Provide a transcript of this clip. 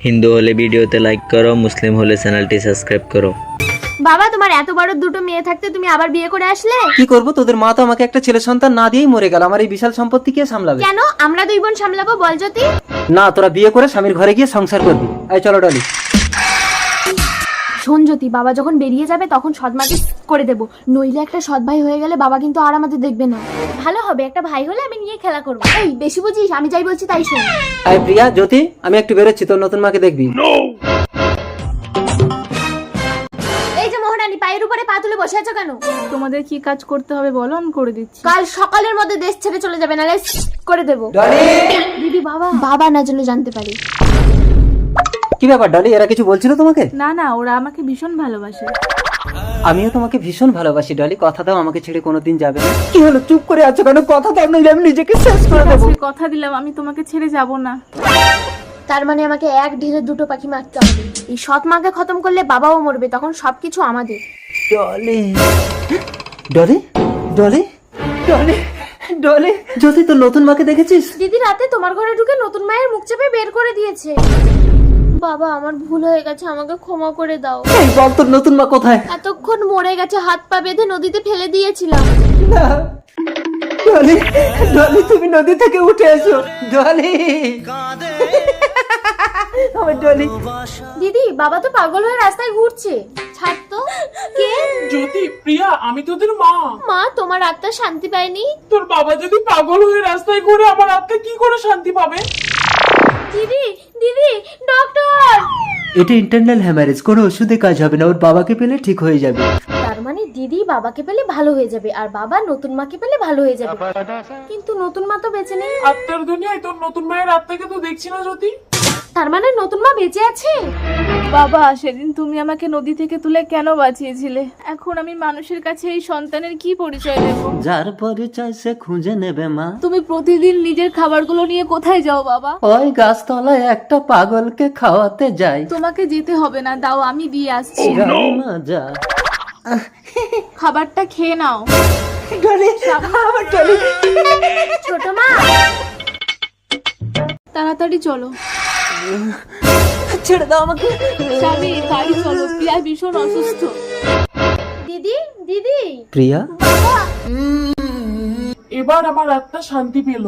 হিন্দু হলে ভিডিওতে লাইক করো, মুসলিম হলে চ্যানেলটি সাবস্ক্রাইব করো। বাবা, তোমার এত বড় দুটো মেয়ে থাকতে তুমি আবার বিয়ে করে আসলে? কি করব, তোদের মা তো আমাকে একটা ছেলে সন্তান না দিয়েই মরে গেল। আমার এই বিশাল সম্পত্তি কে সামলাবে? কেন? আমরা দুই বোন সামলাবো, বল জ্যোতি। না, তোরা বিয়ে করে স্বামীর ঘরে গিয়ে সংসার করবি। এই চলো ডলি। শোন জ্যোতি, বাবা যখন বেরিয়ে যাবে তখন সৎমাকে করে দেবো, নইলে একটা সৎ ভাই হয়ে গেলে বাবা কিন্তু আর আমাদের দেখবে না। ভালো হবে, একটা ভাই হলে আমি নিয়ে খেলা করবো। এই বেশি বুঝিস, আমি যাই বলছি তাই শোন। এই প্রিয়া, জ্যোতি, আমি একটু বেরোচ্ছি, তোর নতুন মাকে দেখবি। এই যে মোহরানি, পায়ের উপরে পা তুলে বসে আছো কেন? তোমাদের কি কাজ করতে হবে বলো, আমি করে দিচ্ছি। কাল সকালের মধ্যে দেশ ছেড়ে চলে যাবে, নাহলে করে দেবো। ডলি! দিদি, বাবা বাবা না যেন জানতে পারি। কি ব্যাপার ডলি, এরা কিছু বলছিল তোমাকে? না না, ওরা আমাকে ভীষণ ভালোবাসে। আমিও তোমাকে ভীষণ ভালোবাসি ডলি, কথা দাও আমাকে ছেড়ে কোনোদিন যাবে না। কি হলো, চুপ করে আছো কেন? কথা দাও, নইলে আমি নিজেকে শেষ করে দেবো। আজকে কথা দিলাম আমি তোমাকে ছেড়ে যাব না। তার মানে আমাকে এক ঢিলে দুটো পাখি মারতে হবে। এই সৎ মাকে খতম করলে বাবাও মরবে, তখন সবকিছু আমাদের। ডলি, ডলি, ডলি, ডলি, ডলি, জ্যোতি, তোর নতুন মাকে দেখেছিস? দিদি রাতে তোমার ঘরে ঢুকে নতুন মায়ের মুখ চেপে বের করে দিয়েছে। বাবা, আমার ভুল হয়ে গেছে, আমাকে ক্ষমা করে দাও। এই বল, তোর নতুন মা কোথায়? এতক্ষণ মরে গেছে, হাত পা বেঁধে নদীতে ফেলে দিয়েছিলাম। না, ডলি, ডলি, তুমি নদী থেকে উঠে এসো। ডলি, আমার ডলি। দিদি, বাবা তো পাগল হয়ে রাস্তায় ঘুরছে। ছাড় তো। কে? জ্যোতি, প্রিয়া, আমি তোদের মা। মা, তোমার আত্মা শান্তি পায়নি? তোর বাবা যদি পাগল হয়ে রাস্তায় ঘুরে, আমার আত্মা কি করে শান্তি পাবে? দিদি, দিদি, ডক্টর! এটা ইন্টারনাল হ্যামারেজ, কোনো ওষুধে কাজ হবে না, ওর বাবাকে পেলে ঠিক হয়ে যাবে। তার মানে দিদি বাবাকে পেলে ভালো হয়ে যাবে, আর বাবা নতুন মাকে পেলে ভালো হয়ে যাবে। কিন্তু নতুন মা তো বেঁচে নেই। আত্মার দুনিয়ায় তোর নতুন মায়ের আত্মাকে তো দেখছি না জ্যোতি। তার মানে নতুন মা বেঁচে আছে? বাবা, সেদিন তুমি আমাকে নদী থেকে তুলে কেন বাঁচিয়েছিলে? এখন আমি মানুষের কাছে এই সন্তানের কি পরিচয় দেব? যার পরিচয় সে খুঁজে নেবে মা। তুমি প্রতিদিন নিজের খাবারগুলো নিয়ে কোথায় যাও বাবা? ওই গাছতলায় একটা পাগলকে খাওয়াতে যাই। তোমাকে যেতে হবে না, দাও আমি দিয়ে আসছি। যাই মা, যা। খাবারটা খেয়ে নাও। ডলি, আমার ডলি। ছোট মা, তাড়াতাড়ি চলো। ছেড়ে দাও আমাকে। স্বামী, বাড়ি চলো, প্রিয়া ভীষণ অসুস্থ। দিদি, দিদি, প্রিয়া, এবার আমার আত্মা শান্তি পেল।